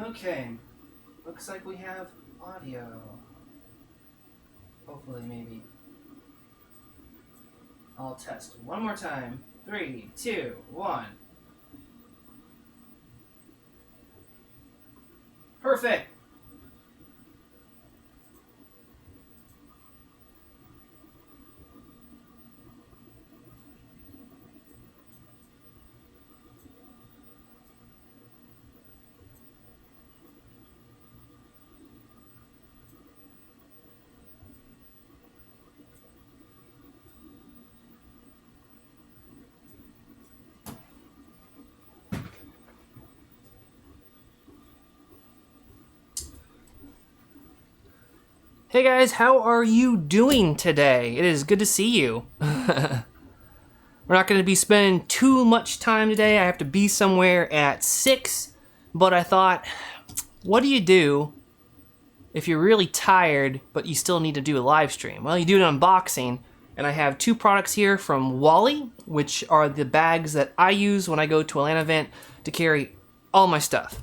Okay, looks like we have audio. Hopefully, maybe. I'll test one more time. 3, 2, 1. Perfect! Hey guys, how are you doing today? It is good to see you. We're not going to be spending too much time today. I have to be somewhere at 6, but I thought, what do you do if you're really tired, but you still need to do a live stream? Well, you do an unboxing, and I have 2 products here from WALLYE, which are the bags that I use when I go to a LAN event to carry all my stuff.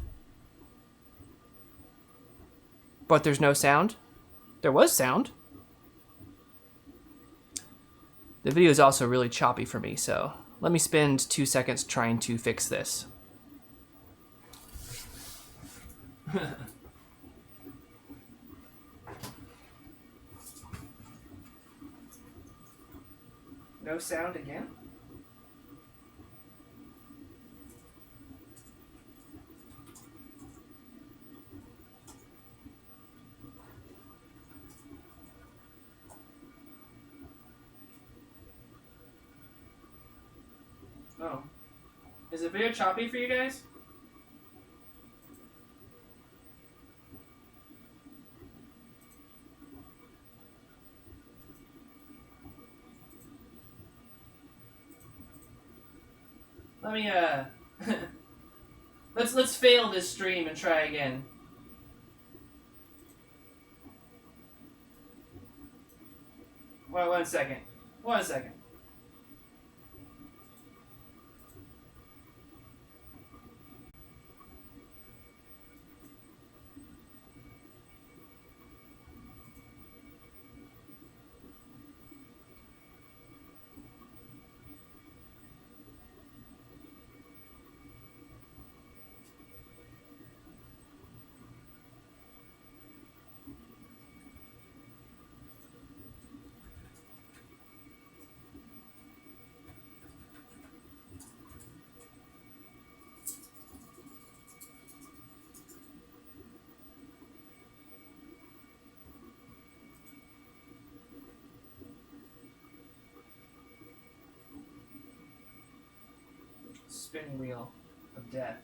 But there's no sound. There was sound. The video is also really choppy for me, so let me spend 2 seconds trying to fix this. No sound again? Oh. Is the video choppy for you guys? Let me let's fail this stream and try again. Well, 1 second. 1 second. Spinning wheel of death.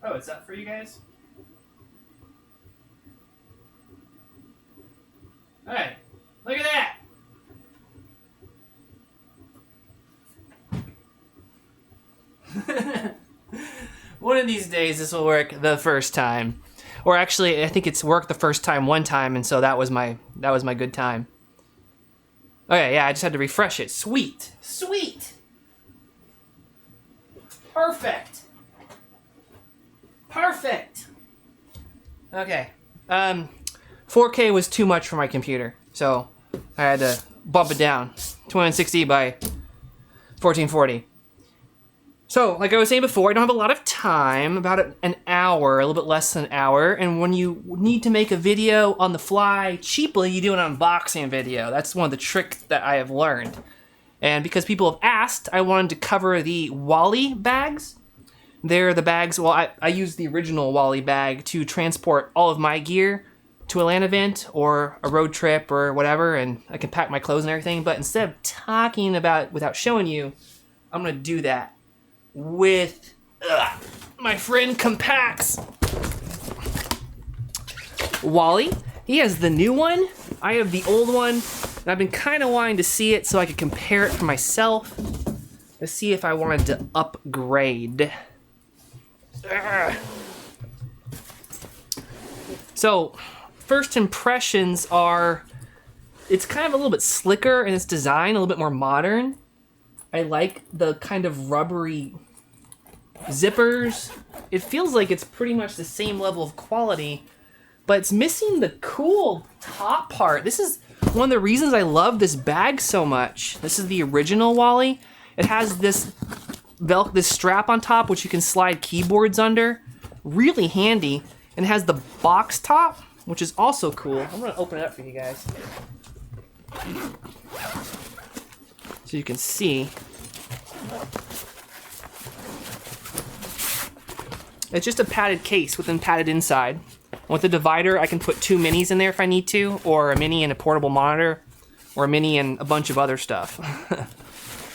Oh, it's up for you guys? Alright, look at that! One of these days this will work the first time. Or actually, I think it's worked the first time one time, and so that was my good time. Okay, yeah, I just had to refresh it. Sweet! Sweet! Perfect! Perfect! Okay. 4K was too much for my computer, so I had to bump it down. 2160 by 1440. So, like I was saying before, I don't have a lot of time, about an hour, a little bit less than an hour, and when you need to make a video on the fly cheaply, you do an unboxing video. That's one of the tricks that I have learned. And because people have asked, I wanted to cover the WALLYE bags. They're the bags, well, I use the original WALLYE bag to transport all of my gear to a LAN event or a road trip or whatever, and I can pack my clothes and everything, but instead of talking about it without showing you, I'm gonna do that with my friend compacts. WALLYE, he has the new one. I have the old one, and I've been kind of wanting to see it so I could compare it for myself to see if I wanted to upgrade. Ugh. So, first impressions are, it's kind of a little bit slicker in its design, a little bit more modern. I like the kind of rubbery zippers. It feels like it's pretty much the same level of quality, but it's missing the cool top part. This is one of the reasons I love this bag so much. This is the original WALLYE. It has this strap on top, which you can slide keyboards under. Really handy. And it has the box top, which is also cool. I'm gonna open it up for you guys, so you can see. It's just a padded case with them padded inside. With the divider, I can put 2 minis in there if I need to, or a mini and a portable monitor, or a mini and a bunch of other stuff.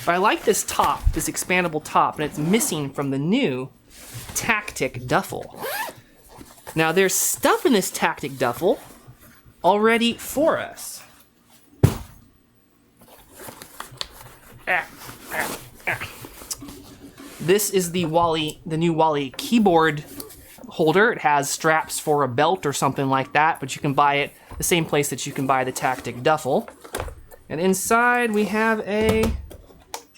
But I like this top, this expandable top, and it's missing from the new Tactic duffel. Now there's stuff in this Tactic duffel already for us. This is the WALLYE, the new WALLYE keyboard holder. It has straps for a belt or something like that, but you can buy it the same place that you can buy the Tactic duffel. And inside we have the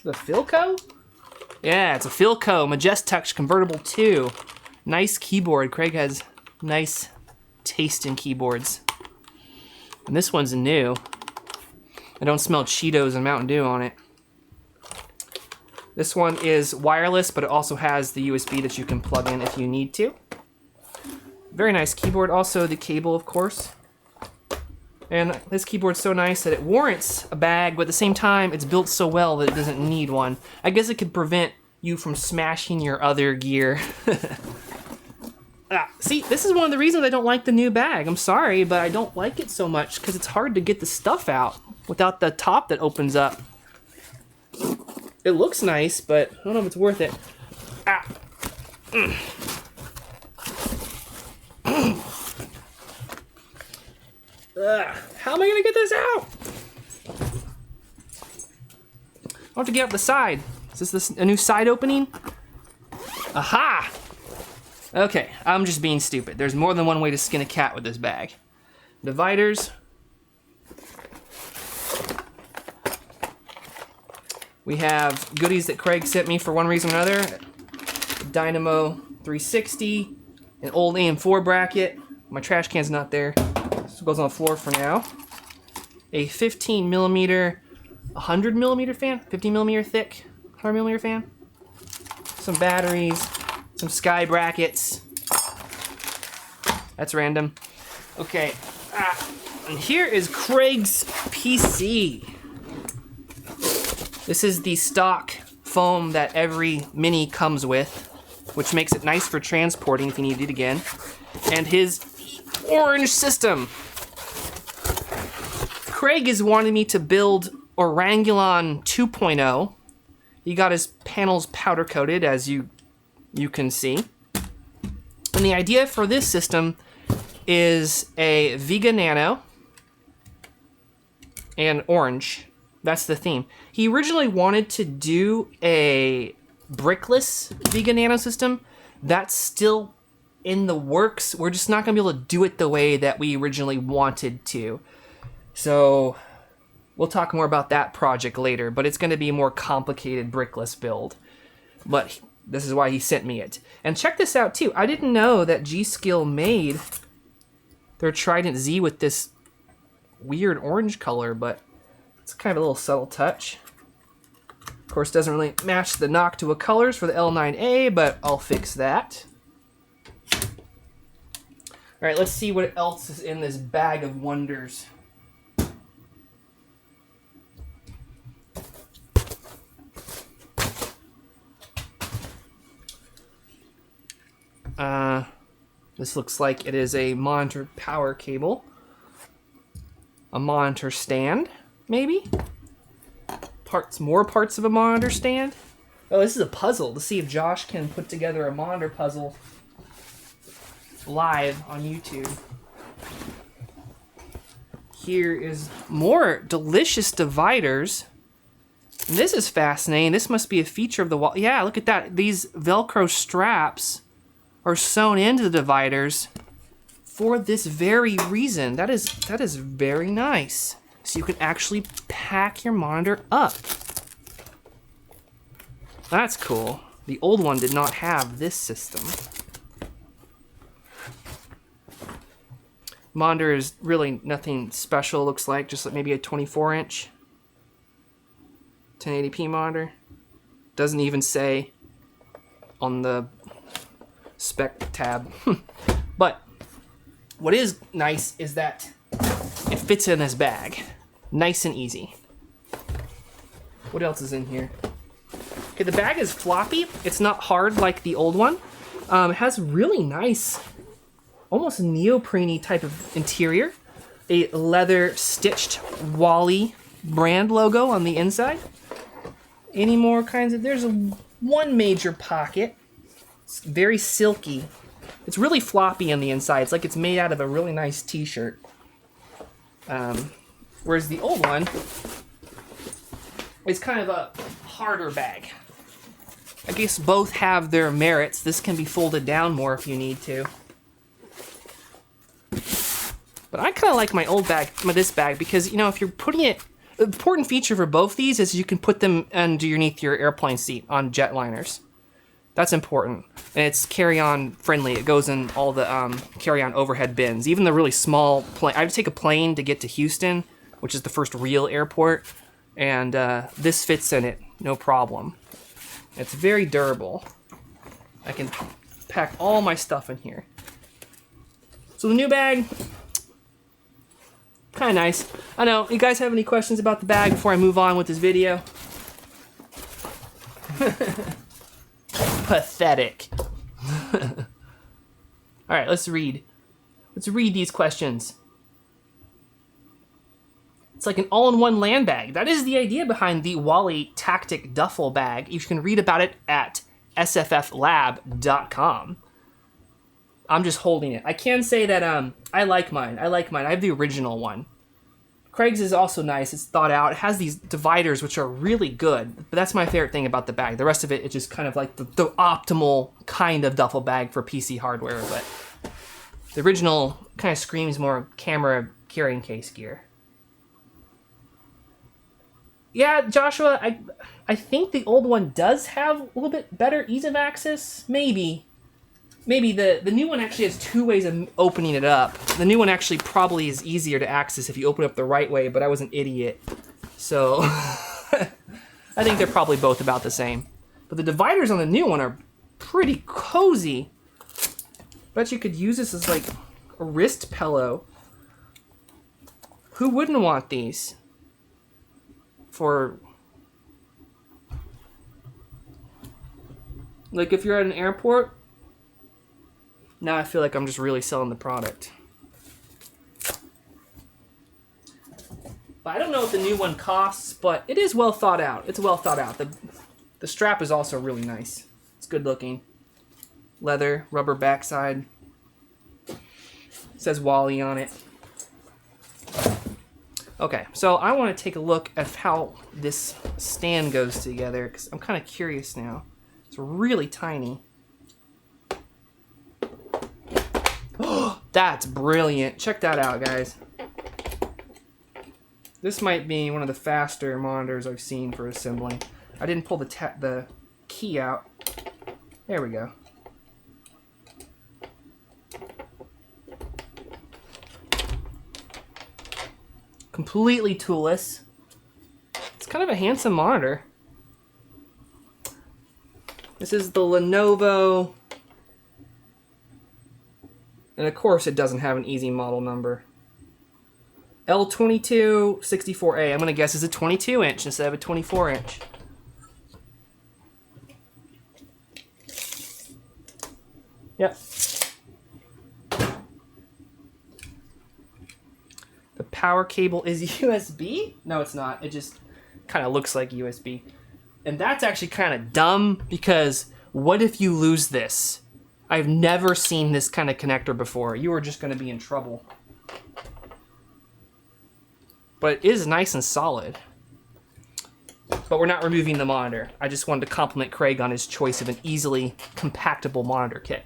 Philco? Yeah, it's a Philco Majestouch Convertible 2. Nice keyboard. Craig has nice taste in keyboards. And this one's new. I don't smell Cheetos and Mountain Dew on it. This one is wireless, but it also has the USB that you can plug in if you need to. Very nice keyboard. Also the cable, of course. And this keyboard's so nice that it warrants a bag, but at the same time, it's built so well that it doesn't need one. I guess it could prevent you from smashing your other gear. See, this is one of the reasons I don't like the new bag. I'm sorry, but I don't like it so much because it's hard to get the stuff out without the top that opens up. It looks nice, but I don't know if it's worth it. How am I gonna get this out? I'll have to get up the side. Is this a new side opening? Aha! Okay, I'm just being stupid. There's more than one way to skin a cat with this bag. Dividers. We have goodies that Craig sent me for one reason or another. Dynamo 360, an old AM4 bracket. My trash can's not there, so it goes on the floor for now. A 15 millimeter, 100 millimeter fan, 15 millimeter thick, 100 millimeter fan. Some batteries, some sky brackets. That's random. Okay, and here is Craig's PC. This is the stock foam that every Mini comes with, which makes it nice for transporting if you need it again. And his orange system. Craig is wanting me to build Orangulon 2.0. He got his panels powder coated, as you can see. And the idea for this system is a Vega Nano and orange. That's the theme. He originally wanted to do a brickless Vega Nano system. That's still in the works. We're just not gonna be able to do it the way that we originally wanted to. So we'll talk more about that project later, but it's gonna be a more complicated brickless build. But this is why he sent me it. And check this out too. I didn't know that G-Skill made their Trident Z with this weird orange color, but it's kind of a little subtle touch. Of course, doesn't really match the Noctua colors for the L9A, but I'll fix that. All right, let's see what else is in this bag of wonders. This looks like it is a monitor power cable. A monitor stand, maybe? More parts of a monitor stand. Oh, this is a puzzle to see if Josh can put together a monitor puzzle live on YouTube. Here is more delicious dividers. And this is fascinating. This must be a feature of the wall. Yeah, look at that. These Velcro straps are sewn into the dividers for this very reason. That is very nice. So you can actually pack your monitor up. That's cool. The old one did not have this system. Monitor is really nothing special, looks like, just like maybe a 24-inch 1080p monitor. Doesn't even say on the spec tab. But what is nice is that it fits in this bag. Nice and easy. What else is in here? Okay, the bag is floppy. It's not hard like the old one. It has really nice, almost neoprene-y type of interior. A leather stitched WALLYE brand logo on the inside. Any more kinds of, there's one major pocket. It's very silky. It's really floppy on the inside. It's like it's made out of a really nice t-shirt. Whereas the old one is kind of a harder bag. I guess both have their merits. This can be folded down more if you need to. But I kind of like my old bag, this bag, because, you know, if you're putting it, the important feature for both these is you can put them underneath your airplane seat on jetliners. That's important. And it's carry-on friendly. It goes in all the carry-on overhead bins. Even the really small plane. I have to take a plane to get to Houston, which is the first real airport. And this fits in it, no problem. It's very durable. I can pack all my stuff in here. So the new bag, kind of nice. I know, you guys have any questions about the bag before I move on with this video? Pathetic. All right, let's read. Let's read these questions. It's like an all-in-one land bag. That is the idea behind the WALLYE Tactic Duffel Bag. You can read about it at sfflab.com. I'm just holding it. I can say that I like mine. I have the original one. Craig's is also nice. It's thought out. It has these dividers, which are really good. But that's my favorite thing about the bag. The rest of it is just kind of like the optimal kind of duffel bag for PC hardware. But the original kind of screams more camera carrying case gear. Yeah, Joshua, I think the old one does have a little bit better ease of access. Maybe the new one actually has two ways of opening it up. The new one actually probably is easier to access if you open it up the right way, but I was an idiot. So I think they're probably both about the same. But the dividers on the new one are pretty cozy. Bet you could use this as like a wrist pillow. Who wouldn't want these? For like if you're at an airport. Now I feel like I'm just really selling the product. But I don't know what the new one costs, but it is well thought out. It's well thought out. The strap is also really nice. It's good looking. Leather, rubber backside. It says WALLYE on it. Okay, so I want to take a look at how this stand goes together, because I'm kind of curious now. It's really tiny. Oh, that's brilliant. Check that out, guys. This might be one of the faster monitors I've seen for assembling. I didn't pull the key out. There we go. Completely toolless. It's kind of a handsome monitor. This is the Lenovo. And of course it doesn't have an easy model number. L2264A. I'm going to guess it's a 22-inch instead of a 24-inch. Yep. The power cable is USB? No, it's not. It just kind of looks like USB. And that's actually kind of dumb, because what if you lose this? I've never seen this kind of connector before. You are just going to be in trouble. But it is nice and solid. But we're not removing the monitor. I just wanted to compliment Craig on his choice of an easily compactable monitor kit.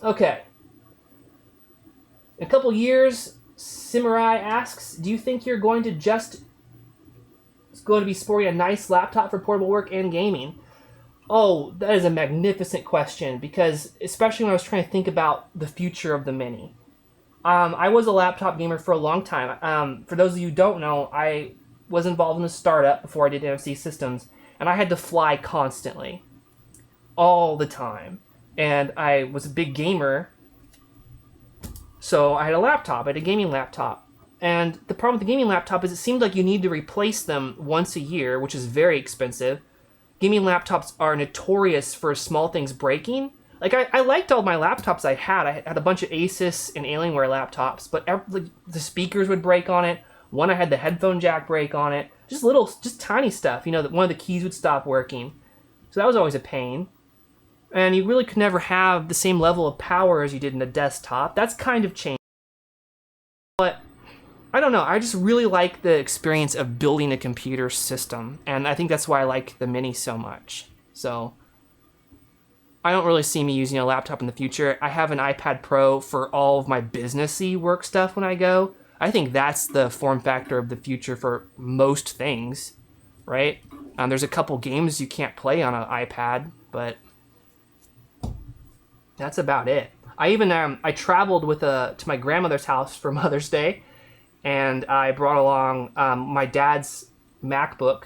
Okay. In a couple years, Simurai asks, do you think you're going to be sporting a nice laptop for portable work and gaming? Oh, that is a magnificent question, because especially when I was trying to think about the future of the Mini. I was a laptop gamer for a long time. For those of you who don't know, I was involved in a startup before I did NFC Systems, and I had to fly constantly, all the time. And I was a big gamer, so I had a laptop. I had a gaming laptop. And the problem with the gaming laptop is it seemed like you need to replace them once a year, which is very expensive. Gaming laptops are notorious for small things breaking. Like, I liked all my laptops I had. I had a bunch of Asus and Alienware laptops, but the speakers would break on it. One, I had the headphone jack break on it. Just tiny stuff. You know, that one of the keys would stop working. So that was always a pain. And you really could never have the same level of power as you did in a desktop. That's kind of changed. But I don't know. I just really like the experience of building a computer system. And I think that's why I like the Mini so much. So I don't really see me using a laptop in the future. I have an iPad Pro for all of my businessy work stuff when I go. I think that's the form factor of the future for most things, right? There's a couple games you can't play on an iPad, but that's about it. I even I traveled to my grandmother's house for Mother's Day, and I brought along my dad's MacBook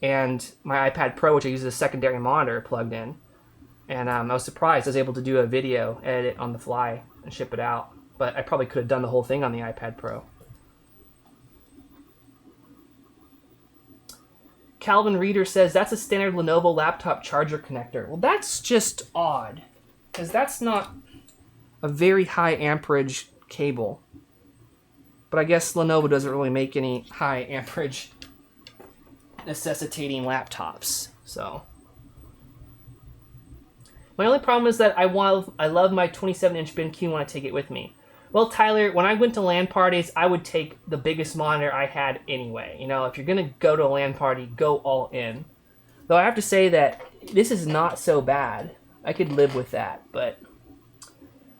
and my iPad Pro, which I use as a secondary monitor plugged in. And I was surprised I was able to do a video, edit it on the fly, and ship it out. But I probably could have done the whole thing on the iPad Pro. Calvin Reeder says, that's a standard Lenovo laptop charger connector. Well, that's just odd, because that's not a very high amperage cable. But I guess Lenovo doesn't really make any high amperage necessitating laptops, so. My only problem is that I love my 27-inch BenQ and want to take it with me. Well, Tyler, when I went to LAN parties, I would take the biggest monitor I had anyway. You know, if you're going to go to a LAN party, go all in. Though I have to say that this is not so bad. I could live with that. But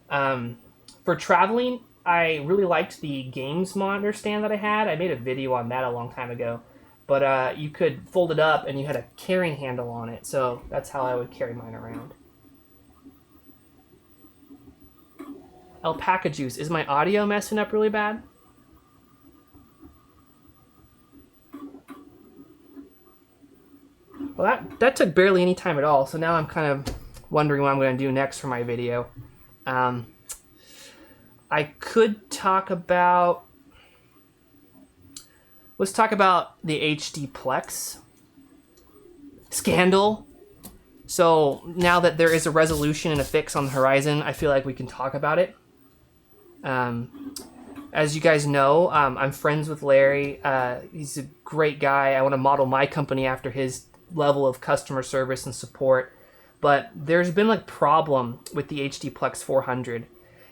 for traveling, I really liked the games monitor stand that I had. I made a video on that a long time ago. But you could fold it up and you had a carrying handle on it. So that's how I would carry mine around. Alpaca juice. Is my audio messing up really bad? Well, that took barely any time at all, so now I'm kind of wondering what I'm going to do next for my video. I could talk about... Let's talk about the HD Plex scandal. So now that there is a resolution and a fix on the horizon, I feel like we can talk about it. As you guys know, I'm friends with Larry. He's a great guy. I want to model my company after his level of customer service and support. But there's been like problem with the HD Plex 400.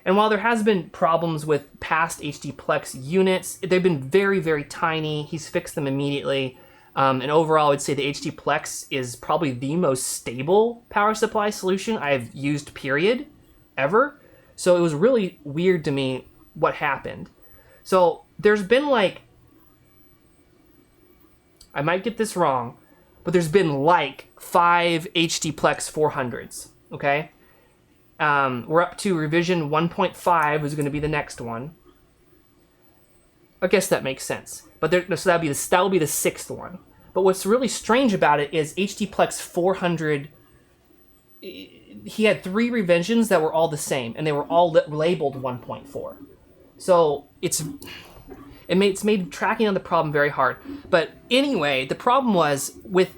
And while there has been problems with past HD Plex units, they've been very, very tiny. He's fixed them immediately. And overall, I'd say the HD Plex is probably the most stable power supply solution I've used, period, ever. So it was really weird to me what happened. So there's been like, I might get this wrong, but there's been like 5 HD Plex 400s, okay? We're up to revision 1.5 is going to be the next one. I guess that makes sense. But so that will be the 6th one. But what's really strange about it is HD Plex 400, he had 3 revisions that were all the same, and they were all labeled 1.4. So it's made tracking on the problem very hard. But anyway, the problem was with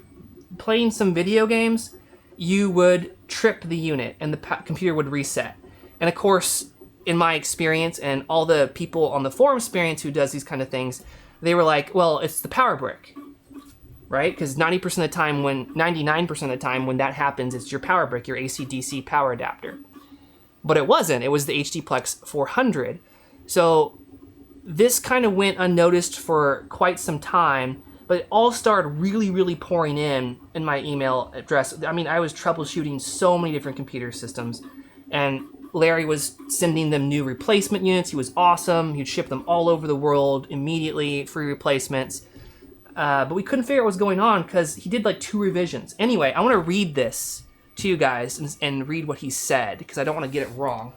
playing some video games, you would trip the unit and the computer would reset. And of course, in my experience and all the people on the forum experience who does these kind of things, they were like, well, it's the power brick. right? Because 99% of the time when that happens, it's your power brick, your AC/DC power adapter. But it wasn't. It was the HDPlex 400. So this kind of went unnoticed for quite some time, but it all started really, really pouring in my email address. I mean, I was troubleshooting so many different computer systems, and Larry was sending them new replacement units. He was awesome. He'd ship them all over the world immediately, free replacements. But we couldn't figure out what was going on because he did like 2 revisions. Anyway, I want to read this to you guys and read what he said because I don't want to get it wrong.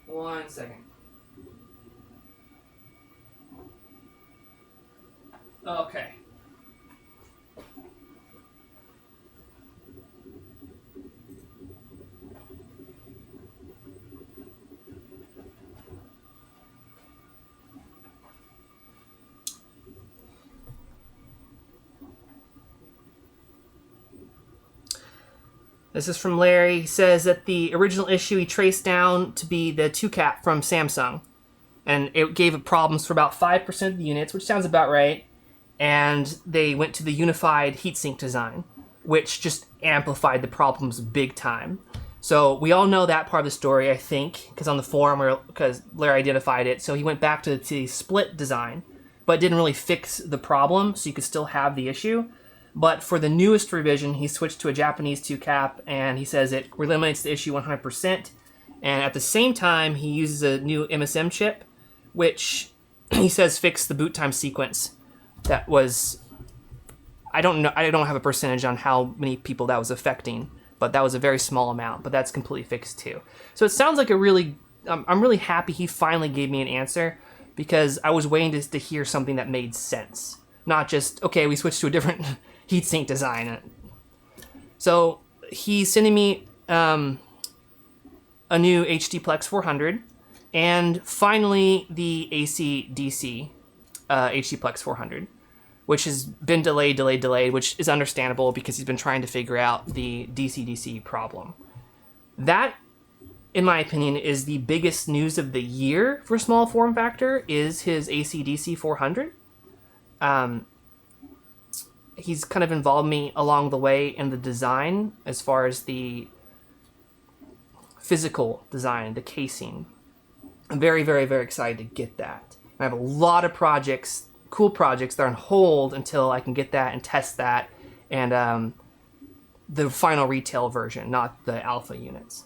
One second. Okay. This is from Larry. He says that the original issue he traced down to be the 2-cap from Samsung. And it gave problems for about 5% of the units, which sounds about right. And they went to the unified heatsink design, which just amplified the problems big time. So we all know that part of the story, I think, because on the forum, because Larry identified it. So he went back to the split design, but didn't really fix the problem, so you could still have the issue. But for the newest revision, he switched to a Japanese 2-cap, and he says it eliminates the issue 100%. And at the same time, he uses a new MSM chip, which he says fixed the boot time sequence. That was, I don't know, I don't have a percentage on how many people that was affecting, but that was a very small amount, but that's completely fixed too. So it sounds like I'm really happy he finally gave me an answer, because I was waiting to hear something that made sense. Not just, okay, we switched to a different heatsink design. So he's sending me a new HDPlex 400, and finally the AC/DC HDPlex 400, which has been delayed, which is understandable because he's been trying to figure out the DC/DC problem. That, in my opinion, is the biggest news of the year for small form factor, is his AC/DC 400. He's kind of involved me along the way in the design as far as the physical design, the casing. I'm very, very, very excited to get that. I have a lot of projects, cool projects, that are on hold until I can get that and test that, and the final retail version, not the alpha units.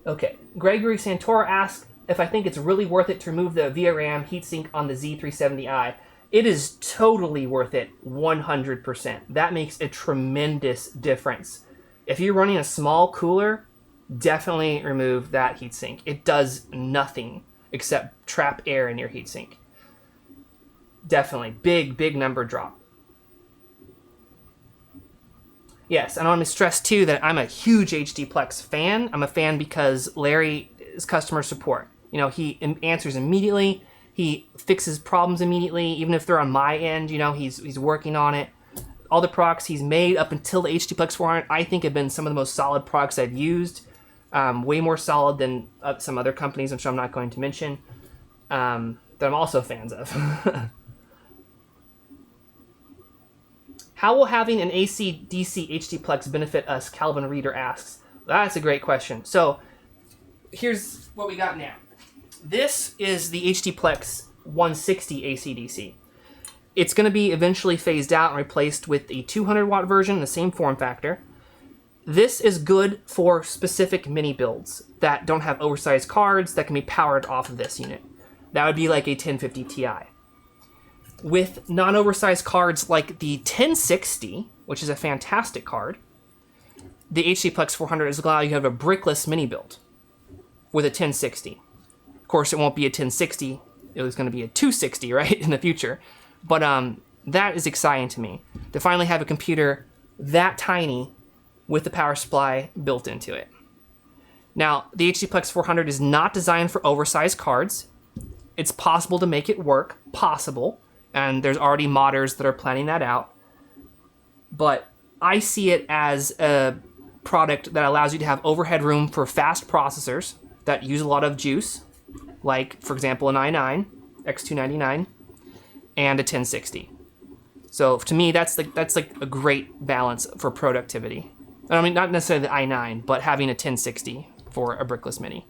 Okay, Gregory Santoro asked if I think it's really worth it to remove the VRAM heatsink on the Z370i. It is totally worth it, 100%. That makes a tremendous difference. If you're running a small cooler, definitely remove that heatsink. It does nothing except trap air in your heatsink. Definitely. Big number drop. Yes, and I want to stress too that I'm a huge HDPlex fan. I'm a fan because Larry is customer support. You know, he answers immediately. He fixes problems immediately, even if they're on my end. You know, he's working on it. All the products he's made up until the HDPlex 400, I think, have been some of the most solid products I've used. Way more solid than some other companies, which I'm not going to mention, that I'm also fans of. How will having an AC/DC HDPlex benefit us? Calvin Reeder asks. That's a great question. So here's what we got now. This is the HDPlex 160 AC/DC. It's going to be eventually phased out and replaced with a 200 watt version, the same form factor. This is good for specific mini builds that don't have oversized cards that can be powered off of this unit. That would be like a 1050 Ti. With non-oversized cards like the 1060, which is a fantastic card, the HDPlex 400 is allowed you to have a brickless mini build with a 1060. Of course, it won't be a 1060. It was going to be a 260, right, in the future. But that is exciting to me, to finally have a computer that tiny with the power supply built into it. Now, the HDPlex 400 is not designed for oversized cards. It's possible to make it work, possible, and there's already modders that are planning that out. But I see it as a product that allows you to have overhead room for fast processors that use a lot of juice, like, for example, an i9, X299, and a 1060. So to me, that's like a great balance for productivity. I mean, not necessarily the i9, but having a 1060 for a brickless mini.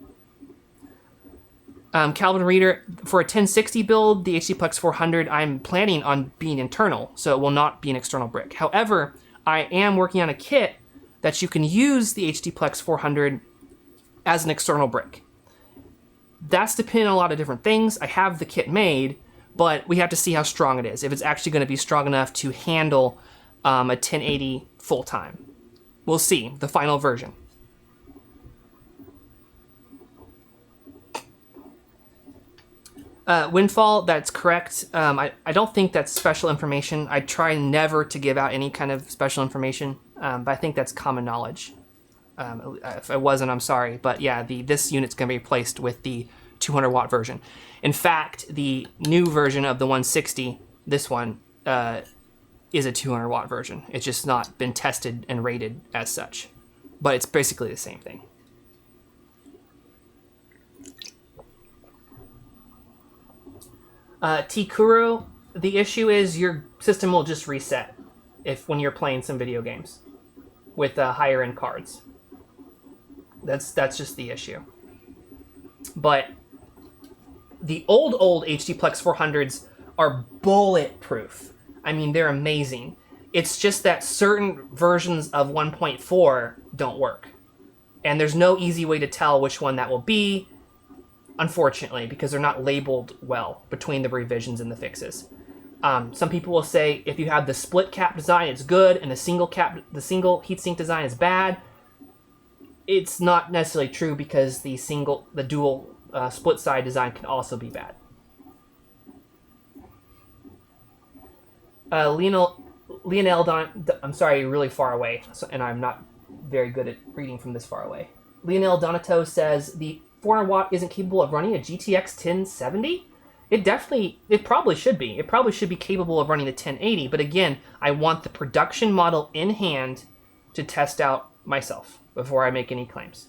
Calvin Reader, for a 1060 build, the HDPlex 400, I'm planning on being internal, so it will not be an external brick. However, I am working on a kit that you can use the HDPlex 400 as an external brick. That's depending on a lot of different things. I have the kit made, but we have to see how strong it is, if it's actually going to be strong enough to handle a 1080 full-time. We'll see, the final version. Windfall, that's correct. I don't think that's special information. I try never to give out any kind of special information, but I think that's common knowledge. If it wasn't, I'm sorry. But yeah, this unit's going to be replaced with the 200 watt version. In fact, the new version of the 160, this one, is a 200 watt version. It's just not been tested and rated as such. But it's basically the same thing. Tikuro, the issue is your system will just reset when you're playing some video games with higher end cards. That's just the issue. But the old HDPlex 400s are bulletproof. I mean, they're amazing. It's just that certain versions of 1.4 don't work. And there's no easy way to tell which one that will be, unfortunately, because they're not labeled well between the revisions and the fixes. Some people will say if you have the split cap design, it's good, and the single heatsink design is bad. It's not necessarily true because the dual split side design can also be bad. Lionel, I'm sorry, you're really far away, and I'm not very good at reading from this far away. Lionel Donato says the 400 watt isn't capable of running a GTX 1070? It probably should be. It probably should be capable of running the 1080, but again, I want the production model in hand to test out myself before I make any claims.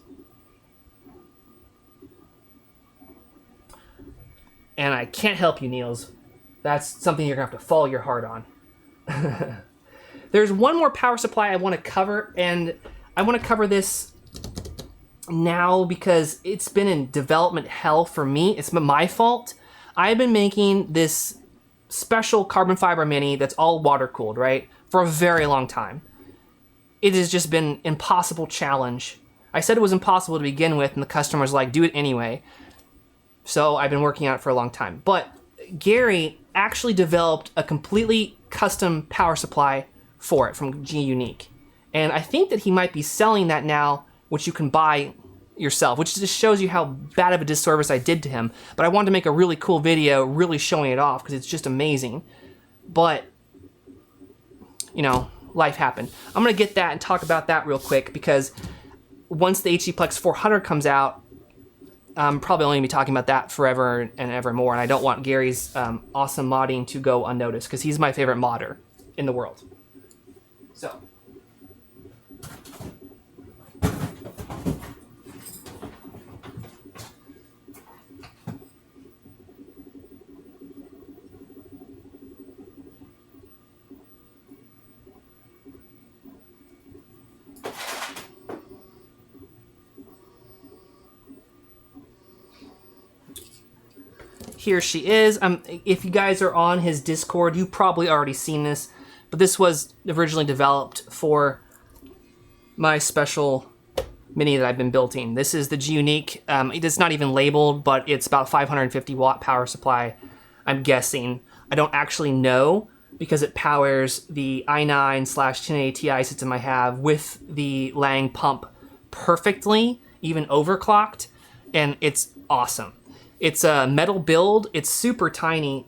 And I can't help you, Niels. That's something you're going to have to follow your heart on. There's one more power supply I want to cover, and I want to cover this now because it's been in development hell for me. It's my fault. I've been making this special carbon fiber mini that's all water cooled, right, for a very long time. It has just been an impossible challenge. I said it was impossible to begin with, and the customer's like, do it anyway. So I've been working on it for a long time. But Gary actually developed a completely custom power supply for it from G Unique. And I think that he might be selling that now, which you can buy yourself, which just shows you how bad of a disservice I did to him. But I wanted to make a really cool video really showing it off because it's just amazing. But, you know, life happened. I'm going to get that and talk about that real quick because once the HDPlex 400 comes out, I'm probably only going to be talking about that forever and ever more. And I don't want Gary's awesome modding to go unnoticed because he's my favorite modder in the world. So. Here she is. If you guys are on his Discord, you've probably already seen this, but this was originally developed for my special mini that I've been building. This is the G Unique. It's not even labeled, but it's about 550 watt power supply, I'm guessing. I don't actually know because it powers the i9/1080 Ti system I have with the Lang pump perfectly, even overclocked, and it's awesome. It's a metal build. It's super tiny.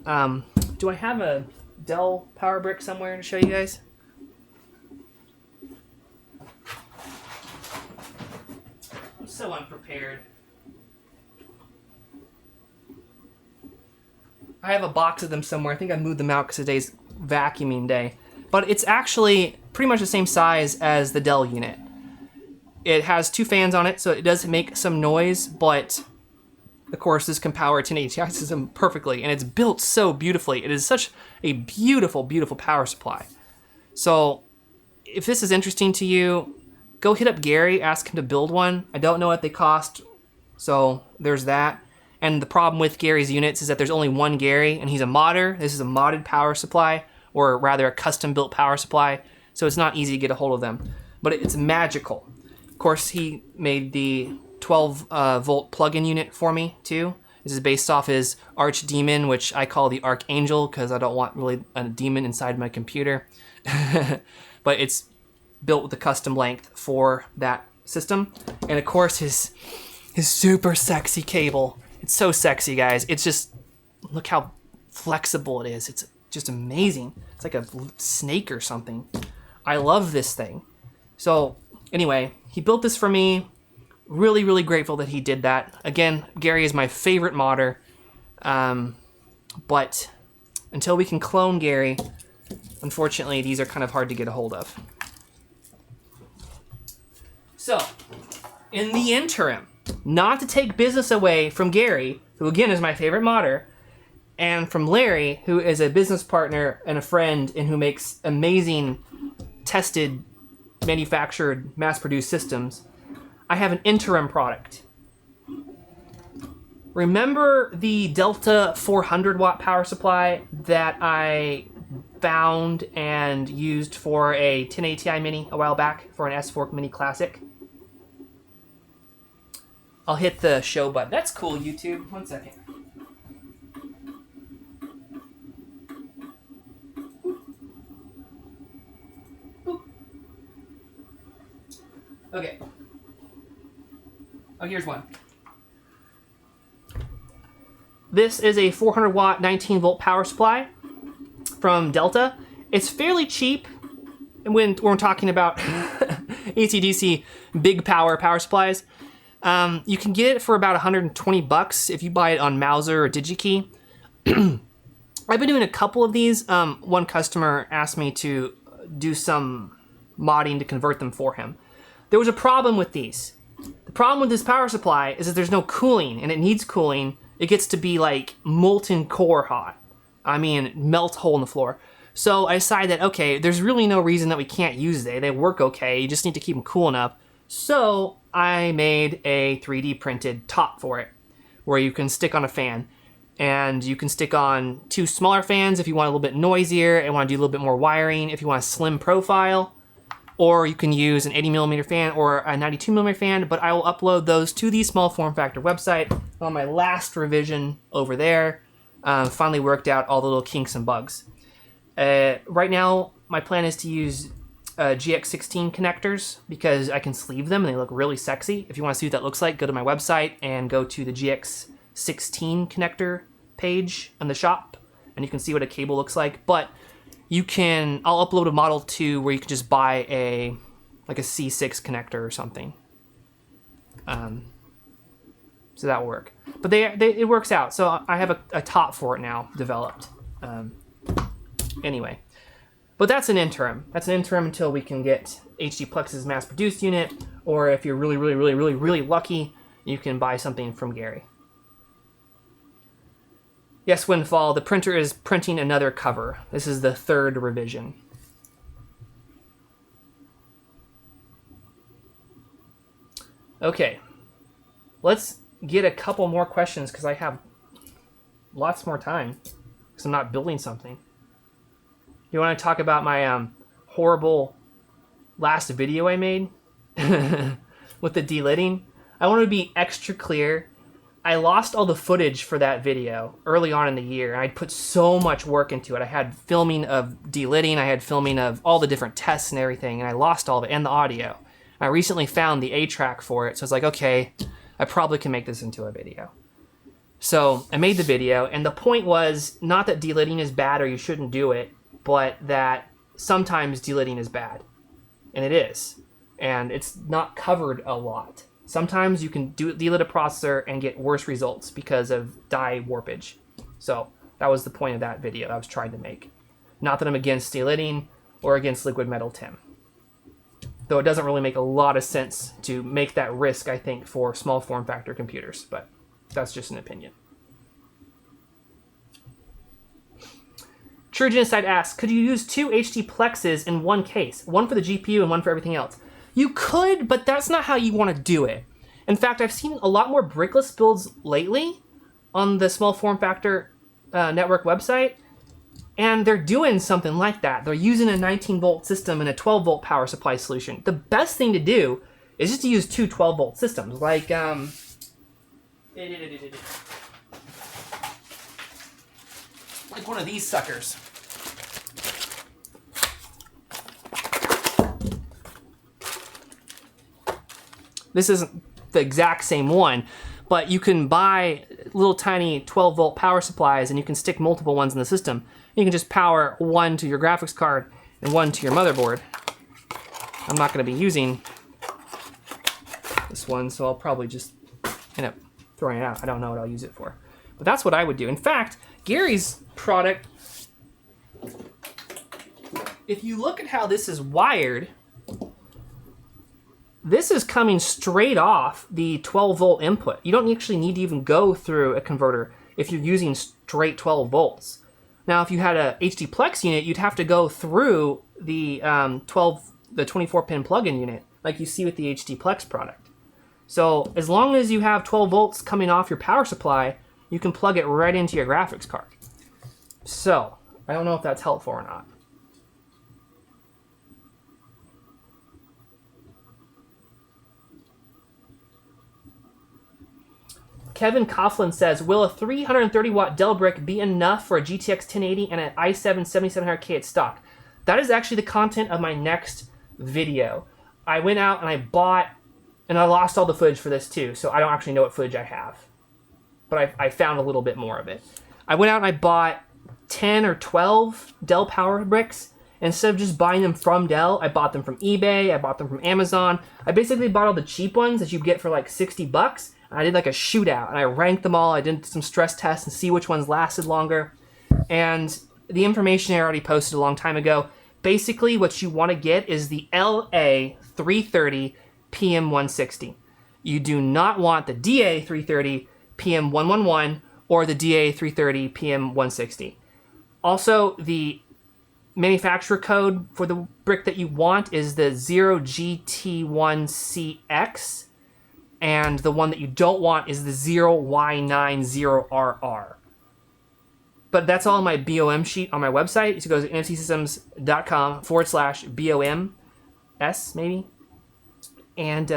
Do I have a Dell power brick somewhere to show you guys? I'm so unprepared. I have a box of them somewhere. I think I moved them out because today's vacuuming day. But it's actually pretty much the same size as the Dell unit. It has 2 fans on it, so it does make some noise, but of course this can power a 1080 Ti system perfectly, and it's built so beautifully. It is such a beautiful, beautiful power supply. So if this is interesting to you, go hit up Gary, ask him to build one. I don't know what they cost, so there's that. And the problem with Gary's units is that there's only one Gary, and he's a modder. This is a modded power supply, or rather a custom-built power supply, so it's not easy to get a hold of them. But it's magical. Of course, he made the 12-volt plug-in unit for me, too. This is based off his Archdemon, which I call the Archangel, because I don't want really a demon inside my computer. But it's built with the custom length for that system. And of course, his super sexy cable. It's so sexy, guys. It's just, look how flexible it is. It's just amazing. It's like a snake or something. I love this thing. So anyway, he built this for me. Really, really grateful that he did that. Again, Gary is my favorite modder. But until we can clone Gary, unfortunately, these are kind of hard to get a hold of. So, in the interim, not to take business away from Gary, who again is my favorite modder, and from Larry, who is a business partner and a friend and who makes amazing tested, manufactured, mass-produced systems, I have an interim product. Remember the Delta 400 watt power supply that I found and used for a 1080 Ti Mini a while back for an S4 Mini Classic? I'll hit the show button. That's cool, YouTube. 1 second. Boop. Okay. Oh, here's one. This is a 400 watt 19 volt power supply from Delta. It's fairly cheap when we're talking about AC/DC big power supplies. You can get it for about 120 bucks if you buy it on Mouser or DigiKey. I've been doing a couple of these. One customer asked me to do some modding to convert them for him. There was a problem with these. The problem with this power supply is that there's no cooling, and it needs cooling. It gets to be like molten core hot. I mean, melt a hole in the floor. So I decided that, okay, there's really no reason that we can't use they. They work okay. You just need to keep them cool enough. So I made a 3D printed top for it, where you can stick on a fan. And you can stick on 2 smaller fans if you want a little bit noisier and want to do a little bit more wiring if you want a slim profile. Or you can use an 80mm fan or a 92mm fan, but I will upload those to the Small Form Factor website. On my last revision over there, finally worked out all the little kinks and bugs. Right now, my plan is to use GX16 connectors because I can sleeve them and they look really sexy. If you want to see what that looks like, go to my website and go to the GX16 connector page in the shop, and you can see what a cable looks like. But you can, I'll upload a Model 2 where you can just buy a C6 connector or something. So that'll work. But it works out. So I have a top for it now developed. Anyway, but that's an interim. That's an interim until we can get HD Plex's mass-produced unit, or if you're really, really, really, really, really lucky, you can buy something from Gary. Yes, Windfall, the printer is printing another cover. This is the 3rd revision. Okay, let's get a couple more questions because I have lots more time because I'm not building something. You want to talk about my horrible last video I made with the delidding? I want to be extra clear. I lost all the footage for that video early on in the year. I'd put so much work into it. I had filming of delidding, I had filming of all the different tests and everything, and I lost all of it, and the audio. I recently found the A track for it, so it's like, okay, I probably can make this into a video. So I made the video, and the point was not that delidding is bad or you shouldn't do it, but that sometimes delidding is bad. And it is. And it's not covered a lot. Sometimes you can delid a processor and get worse results because of die warpage. So That was the point of that video I was trying to make. Not that I'm against steelitting or against liquid metal tin. Though it doesn't really make a lot of sense to make that risk, I think, for small form factor computers, but that's just an opinion. True Genocide asks, could you use 2 HD Plexes in one case? One for the GPU and one for everything else. You could, but that's not how you want to do it. In fact, I've seen a lot more brickless builds lately on the small form factor network website, and they're doing something like that. They're using a 19-volt system and a 12-volt power supply solution. The best thing to do is just to use 2 12-volt systems, like one of these suckers. This isn't the exact same one, but you can buy little tiny 12-volt power supplies and you can stick multiple ones in the system. You can just power one to your graphics card and one to your motherboard. I'm not going to be using this one, so I'll probably just end up throwing it out. I don't know what I'll use it for. But that's what I would do. In fact, Gary's product, if you look at how this is wired, this is coming straight off the 12-volt input. You don't actually need to even go through a converter if you're using straight 12 volts. Now, if you had a HD Plex unit, you'd have to go through the 24-pin plug-in unit, like you see with the HD Plex product. So as long as you have 12 volts coming off your power supply, you can plug it right into your graphics card. So I don't know if that's helpful or not. Kevin Coughlin says, will a 330-watt Dell brick be enough for a GTX 1080 and an i7 7700K at stock? That is actually the content of my next video. I went out and I bought, and I lost all the footage for this too, so I don't actually know what footage I have. But I found a little bit more of it. I went out and I bought 10 or 12 Dell power bricks. Instead of just buying them from Dell, I bought them from eBay, I bought them from Amazon. I basically bought all the cheap ones that you get for like 60 bucks. I did like a shootout, and I ranked them all. I did some stress tests and see which ones lasted longer. And the information I already posted a long time ago. Basically, what you want to get is the LA 330 PM160. You do not want the DA 330 PM111 or the DA 330 PM160. Also, the manufacturer code for the brick that you want is the 0GT1CX. And the one that you don't want is the 0Y90RR. But that's all on my BOM sheet on my website. So go to nfcsystems.com/BOMS, maybe. And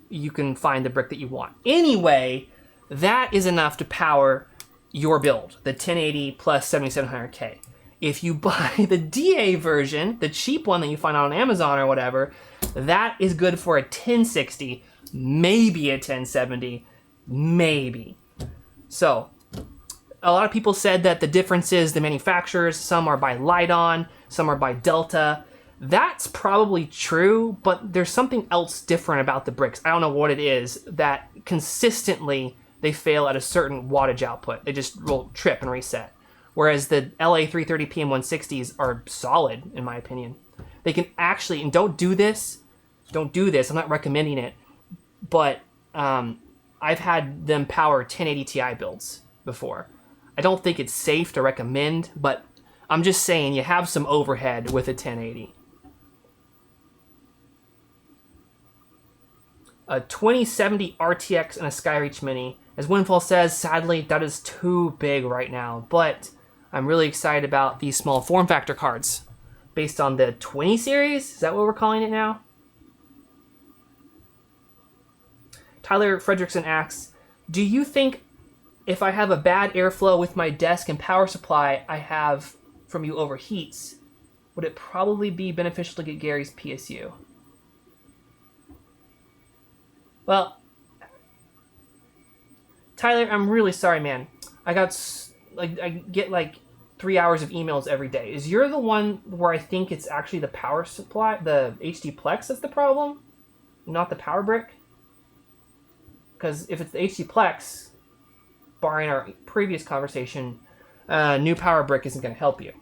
you can find the brick that you want. Anyway, that is enough to power your build, the 1080 plus 7700K. If you buy the DA version, the cheap one that you find on Amazon or whatever, that is good for a 1060, maybe a 1070, maybe. So, a lot of people said that the difference is the manufacturers. Some are by Lydon, some are by Delta. That's probably true, but there's something else different about the bricks. I don't know what it is, that consistently they fail at a certain wattage output. They just will trip and reset. Whereas the LA 330 PM160s are solid, in my opinion. They can actually, and don't do this, I'm not recommending it, but I've had them power 1080 Ti builds before. I don't think it's safe to recommend, but I'm just saying you have some overhead with a 1080. A 2070 RTX and a Skyreach Mini. As Winfall says, sadly, that is too big right now, but I'm really excited about these small form factor cards based on the 20 series. Is that what we're calling it now? Tyler Fredrickson asks, do you think if I have a bad airflow with my desk and power supply I have from you overheats, would it probably be beneficial to get Gary's PSU? Well, Tyler, I'm really sorry, man. I get like 3 hours of emails every day. Is you're the one where I think it's actually the power supply, the HD Plex that's the problem, not the power brick? Because if it's the HD Plex, barring our previous conversation, new power brick isn't going to help you.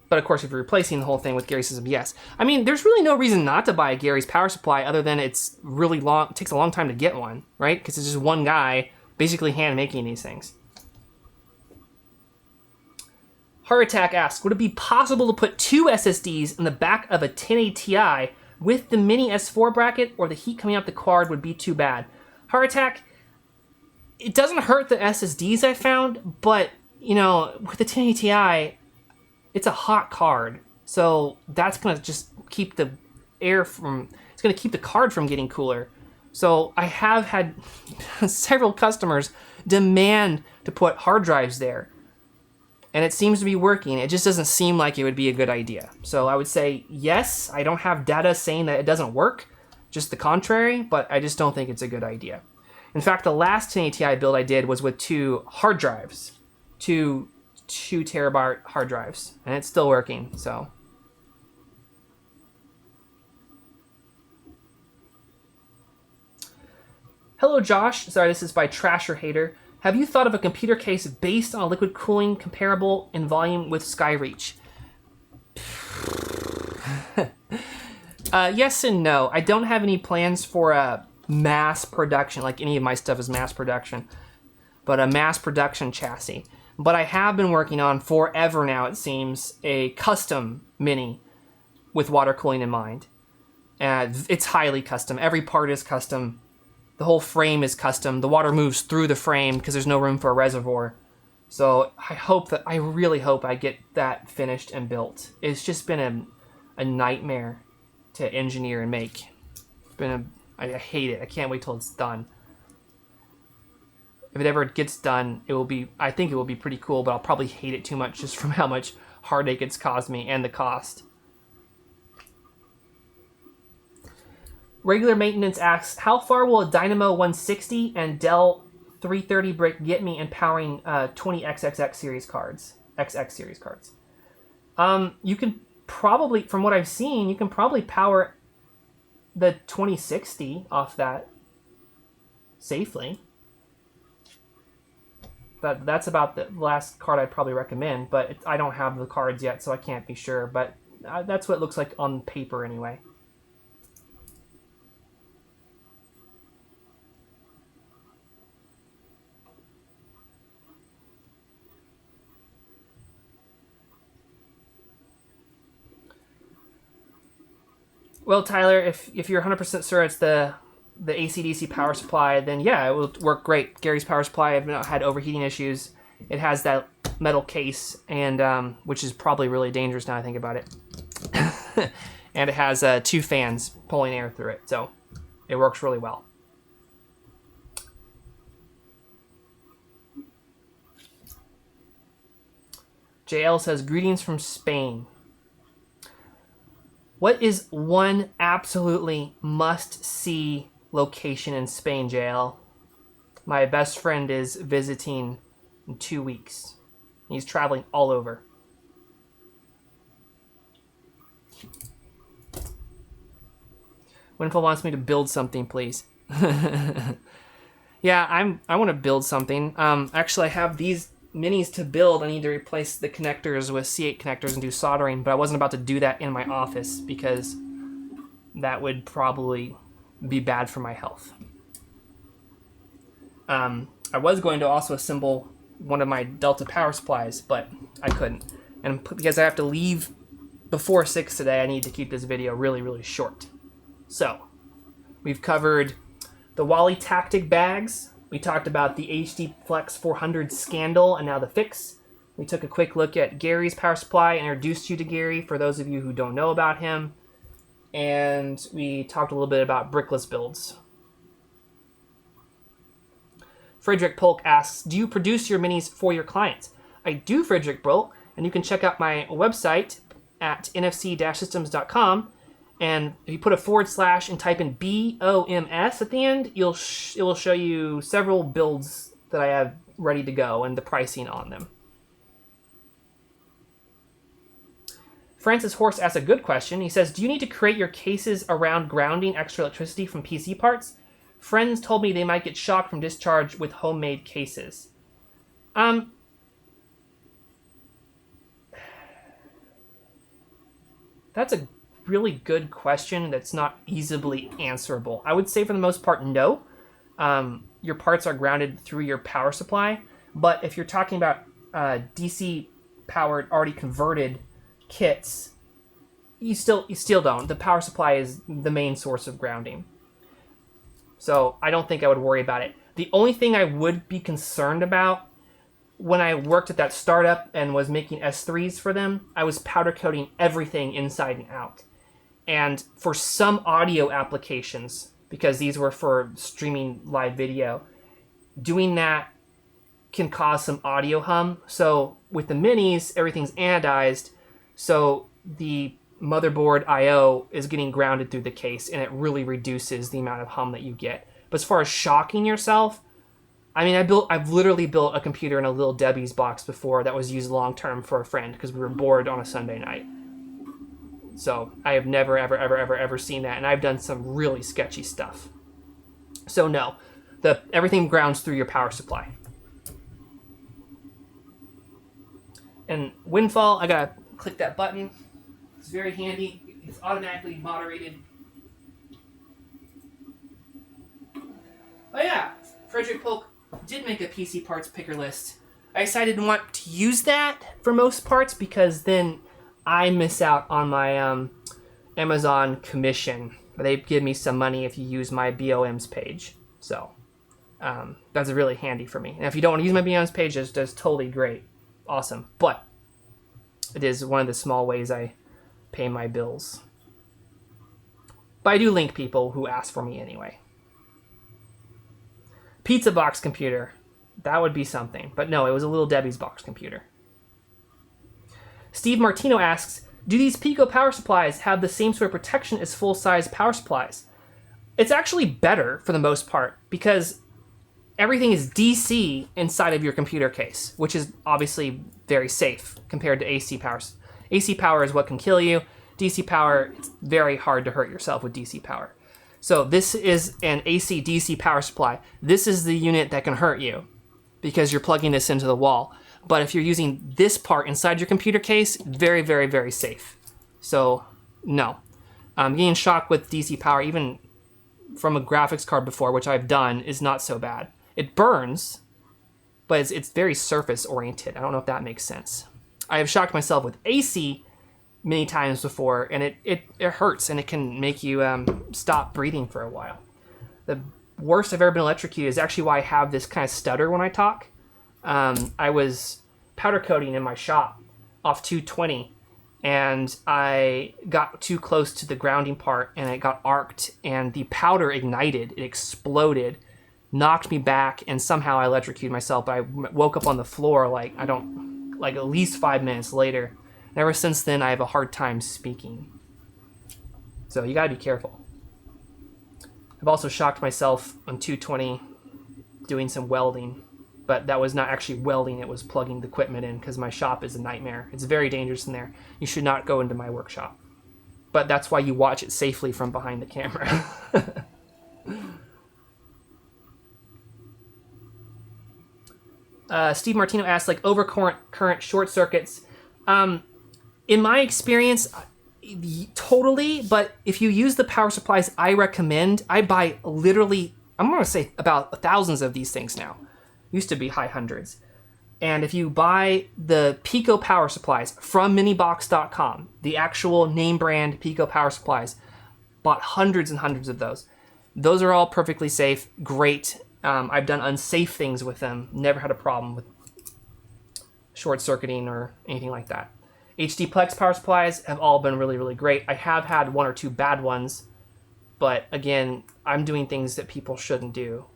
But of course, if you're replacing the whole thing with Gary's system, yes. I mean, there's really no reason not to buy a Gary's power supply other than it's really long. It takes a long time to get one, right? Because it's just one guy basically hand making these things. Heart Attack asks, would it be possible to put 2 SSDs in the back of a 1080 Ti with the mini S4 bracket, or the heat coming out the card would be too bad? Heart Attack, it doesn't hurt the SSDs I found, but, you know, with the 1080 Ti, it's a hot card. So that's going to just keep the air from, it's going to keep the card from getting cooler. So I have had several customers demand to put hard drives there. And it seems to be working. It just doesn't seem like it would be a good idea. So I would say yes. I don't have data saying that it doesn't work, just the contrary, but I just don't think it's a good idea. In fact, the last 1080 Ti build I did was with 2 hard drives, 2 terabyte hard drives, and it's still working, so. Hello, Josh. Sorry, this is by Trasher Hater. Have you thought of a computer case based on a liquid cooling comparable in volume with Skyreach? Yes and no. I don't have any plans for a mass production, like any of my stuff is mass production, but a mass production chassis. But I have been working on forever now, it seems, a custom Mini with water cooling in mind. It's highly custom. Every part is custom. The whole frame is custom. The water moves through the frame because there's no room for a reservoir. So I really hope I get that finished and built. It's just been a nightmare to engineer and make. I hate it. I can't wait till it's done. If it ever gets done, I think it will be pretty cool, but I'll probably hate it too much just from how much heartache it's caused me and the cost. Regular Maintenance asks, how far will a Dynamo 160 and Dell 330 brick get me in powering 20 XXX series cards? XX series cards. You can probably, from what I've seen, you can probably power the 2060 off that safely. That's about the last card I'd probably recommend, but I don't have the cards yet, so I can't be sure. But that's what it looks like on paper anyway. Well, Tyler, if you're 100% sure it's the AC/DC power supply, then yeah, it will work great. Gary's power supply, I've not had overheating issues. It has that metal case, and which is probably really dangerous now I think about it. And it has 2 fans pulling air through it, so it works really well. JL says, greetings from Spain. What is one absolutely must-see location in Spain, JL? My best friend is visiting in 2 weeks. He's traveling all over. Winful wants me to build something, please. Yeah, I want to build something. Actually, I have these minis to build. I need to replace the connectors with C8 connectors and do soldering, but I wasn't about to do that in my office because that would probably be bad for my health. I was going to also assemble one of my Delta power supplies, but I couldn't. And because I have to leave before 6 today, I need to keep this video really, really short. So, we've covered the WALLYE Tactic bags. We talked about the HD Flex 400 scandal and now the fix. We took a quick look at Gary's power supply and introduced you to Gary for those of you who don't know about him. And we talked a little bit about brickless builds. Frederick Polk asks, do you produce your minis for your clients? I do, Frederick Polk, and you can check out my website at nfc-systems.com. And if you put a / and type in BOMS at the end, it will show you several builds that I have ready to go and the pricing on them. Francis Horst asks a good question. He says, do you need to create your cases around grounding extra electricity from PC parts? Friends told me they might get shocked from discharge with homemade cases. Um, that's a really good question that's not easily answerable. I would say for the most part, no. Your parts are grounded through your power supply, but if you're talking about DC powered, already converted kits, you still don't. The power supply is the main source of grounding. So I don't think I would worry about it. The only thing I would be concerned about when I worked at that startup and was making S3s for them, I was powder coating everything inside and out. And for some audio applications, because these were for streaming live video, doing that can cause some audio hum. So with the minis, everything's anodized, so the motherboard I/O is getting grounded through the case, and it really reduces the amount of hum that you get. But as far as shocking yourself, I mean, I've literally built a computer in a Little Debbie's box before that was used long term for a friend because we were bored on a Sunday night. So I have never, ever seen that, and I've done some really sketchy stuff. So no, everything grounds through your power supply. And Windfall, I gotta click that button. It's very handy. It's automatically moderated. Oh yeah, Frederick Polk did make a PC parts picker list. I decided to want to use that for most parts because then I miss out on my Amazon commission. They give me some money if you use my BOMs page. So that's really handy for me. And if you don't want to use my BOMs page, that's totally great. Awesome. But it is one of the small ways I pay my bills. But I do link people who ask for me anyway. Pizza box computer. That would be something. But no, it was a Little Debbie's box computer. Steve Martino asks, do these Pico power supplies have the same sort of protection as full-size power supplies? It's actually better for the most part because everything is DC inside of your computer case, which is obviously very safe compared to AC power. AC power is what can kill you. DC power, it's very hard to hurt yourself with DC power. So this is an AC DC power supply. This is the unit that can hurt you because you're plugging this into the wall. But if you're using this part inside your computer case, very, very safe. So no. Getting shocked with DC power, even from a graphics card before, which I've done, is not so bad. It burns, but it's very surface oriented. I don't know if that makes sense. I have shocked myself with AC many times before, and it hurts, and it can make you stop breathing for a while. The worst I've ever been electrocuted is actually why I have this kind of stutter when I talk. I was powder coating in my shop off 220, and I got too close to the grounding part, and it got arced, and the powder ignited. It exploded, knocked me back, and somehow I electrocuted myself. But I woke up on the floor like at least 5 minutes later. And ever since then, I have a hard time speaking. So you gotta be careful. I've also shocked myself on 220 doing some welding, but that was not actually welding, it was plugging the equipment in because my shop is a nightmare. It's very dangerous in there. You should not go into my workshop. But that's why you watch it safely from behind the camera. Steve Martino asks, like, overcurrent short circuits. In my experience, totally, but if you use the power supplies I recommend, I buy literally, I'm going to say about thousands of these things now. Used to be high hundreds. And if you buy the Pico power supplies from minibox.com, the actual name brand Pico power supplies, bought hundreds and hundreds of those. Those are all perfectly safe, great. I've done unsafe things with them, never had a problem with short circuiting or anything like that. HD Plex power supplies have all been really great. I have had one or two bad ones, but again, I'm doing things that people shouldn't do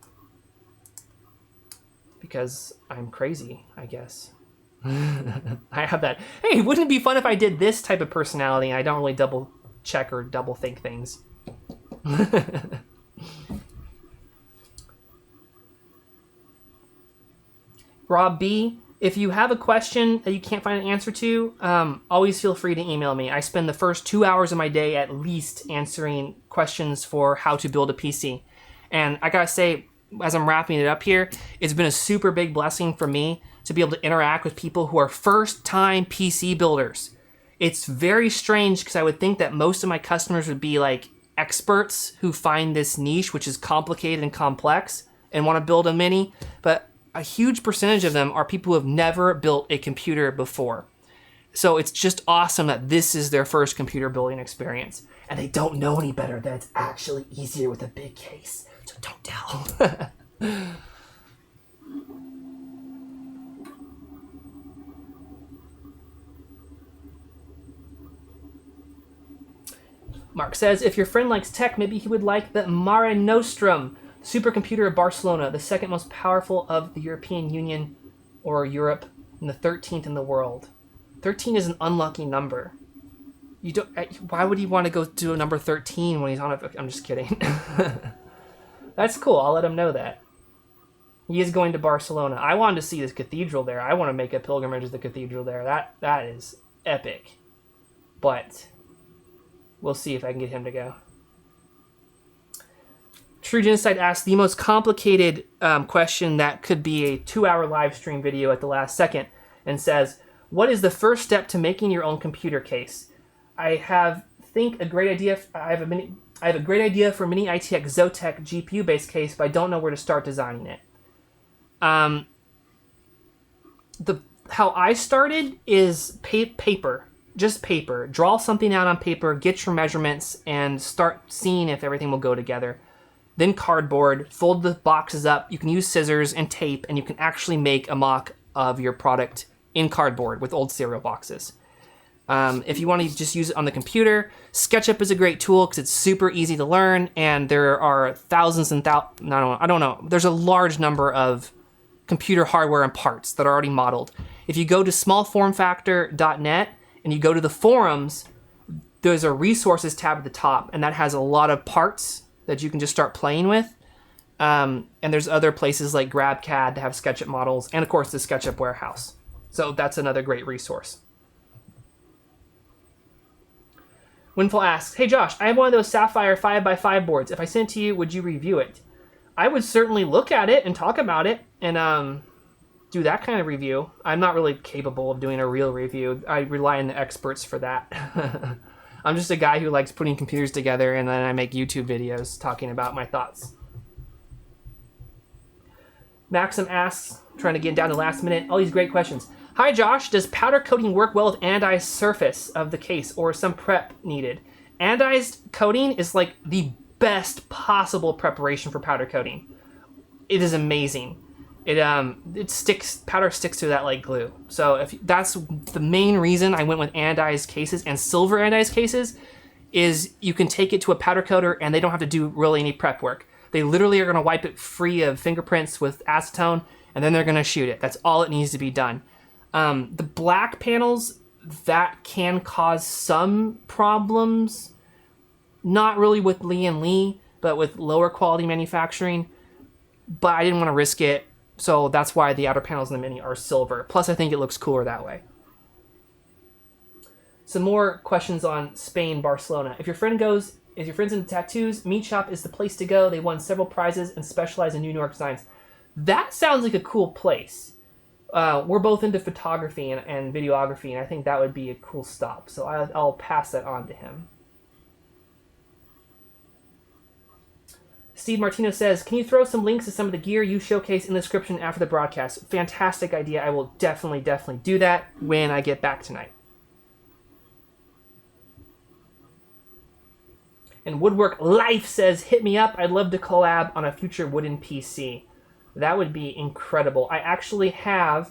because I'm crazy, I guess. I have that, hey, wouldn't it be fun if I did this type of personality and I don't really double check or double think things. Rob B, if you have a question that you can't find an answer to, always feel free to email me. I spend the first 2 hours of my day at least answering questions for how to build a PC. And I gotta say, as I'm wrapping it up here, it's been a super big blessing for me to be able to interact with people who are first-time PC builders. It's very strange because I would think that most of my customers would be like experts who find this niche, which is complicated and complex, and want to build a mini, but a huge percentage of them are people who have never built a computer before. So it's just awesome that this is their first computer building experience, and they don't know any better that it's actually easier with a big case. So don't tell. Mark says, if your friend likes tech, maybe he would like the Mare Nostrum supercomputer of Barcelona, the second most powerful of the European Union or Europe, and the 13th in the world. 13 is an unlucky number. You don't. Why would he want to go do a number 13 when he's on a... I'm just kidding. That's cool. I'll let him know that. He is going to Barcelona. I wanted to see this cathedral there. I want to make a pilgrimage to the cathedral there. That is epic. But we'll see if I can get him to go. True Genocide asks the most complicated question that could be a 2-hour live stream video at the last second, and says, what is the first step to making your own computer case? I have a great idea for a mini ITX Zotac GPU based case, but I don't know where to start designing it. How I started is paper. Just paper. Draw something out on paper, get your measurements, and start seeing if everything will go together. Then cardboard, fold the boxes up. You can use scissors and tape, and you can actually make a mock of your product in cardboard with old cereal boxes. If you want to just use it on the computer, SketchUp is a great tool because it's super easy to learn, and there are thousands and I don't know. There's a large number of computer hardware and parts that are already modeled. If you go to smallformfactor.net and you go to the forums, there's a resources tab at the top, and that has a lot of parts that you can just start playing with. And there's other places like GrabCAD to have SketchUp models, and of course the SketchUp warehouse. So that's another great resource. Windfall asks, hey Josh, I have one of those Sapphire 5x5 boards. If I sent it to you, would you review it? I would certainly look at it and talk about it and do that kind of review. I'm not really capable of doing a real review. I rely on the experts for that. I'm just a guy who likes putting computers together, and then I make YouTube videos talking about my thoughts. Maxim asks, trying to get down to the last minute, all these great questions. Hi Josh, does powder coating work well with anodized surface of the case, or is some prep needed? Anodized coating is like the best possible preparation for powder coating. It is amazing. Powder sticks to that like glue. So if that's the main reason I went with anodized cases and silver anodized cases, is you can take it to a powder coater and they don't have to do really any prep work. They literally are going to wipe it free of fingerprints with acetone, and then they're going to shoot it. That's all it needs to be done. The black panels, that can cause some problems, not really with Lee and Lee, but with lower quality manufacturing. But I didn't want to risk it, so that's why the outer panels in the Mini are silver. Plus, I think it looks cooler that way. Some more questions on Spain, Barcelona. If your friend's into tattoos, Meat Shop is the place to go. They won several prizes and specialize in New York designs. That sounds like a cool place. We're both into photography and videography, and I think that would be a cool stop. So I'll pass that on to him. Steve Martino says, can you throw some links to some of the gear you showcase in the description after the broadcast? Fantastic idea. I will definitely do that when I get back tonight. And Woodwork Life says, hit me up. I'd love to collab on a future wooden PC. That would be incredible. I actually have,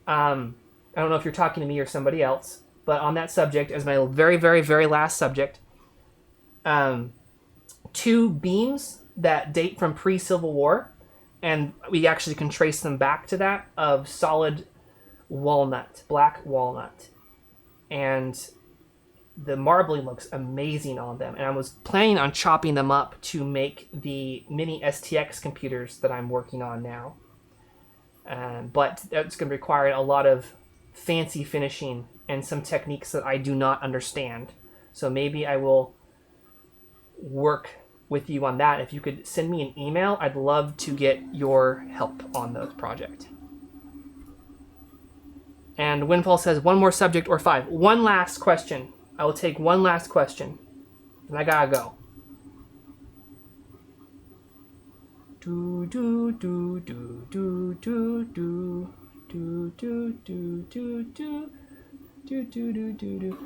I don't know if you're talking to me or somebody else, but on that subject, as my very, very, very last subject, 2 beams that date from pre-Civil War, and we actually can trace them back to that, of solid walnut, black walnut. And the marbling looks amazing on them, and I was planning on chopping them up to make the mini STX computers that I'm working on now. But that's going to require a lot of fancy finishing and some techniques that I do not understand. So maybe I will work with you on that. If you could send me an email, I'd love to get your help on the project. And Windfall says 1 more subject or 5. One last question. I will take one last question. And I gotta go. Do do do do do do do do do do do do do do do do.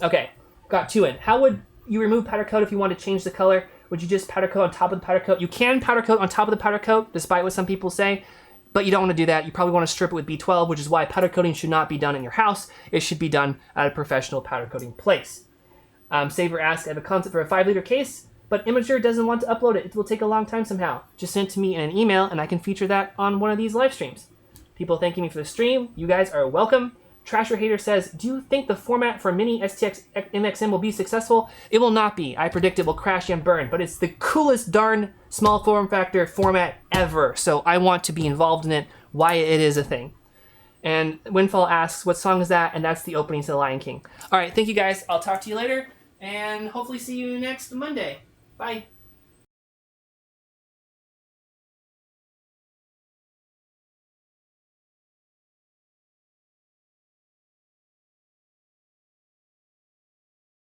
Okay, got 2 in. How would you remove powder coat if you want to change the color? Would you just powder coat on top of the powder coat? You can powder coat on top of the powder coat, despite what some people say, but you don't want to do that. You probably want to strip it with B12, which is why powder coating should not be done in your house. It should be done at a professional powder coating place. Saver asks, I have a concept for a 5-liter case, but Imager doesn't want to upload it. It will take a long time somehow. Just send it to me in an email, and I can feature that on one of these live streams. People thanking me for the stream. You guys are welcome. Trasher Hater says, do you think the format for Mini STX MXM will be successful? It will not be. I predict it will crash and burn, but it's the coolest darn small form factor format ever, so I want to be involved in it, why it is a thing. And Windfall asks, what song is that? And that's the opening to The Lion King. All right, thank you guys. I'll talk to you later, and hopefully see you next Monday. Bye.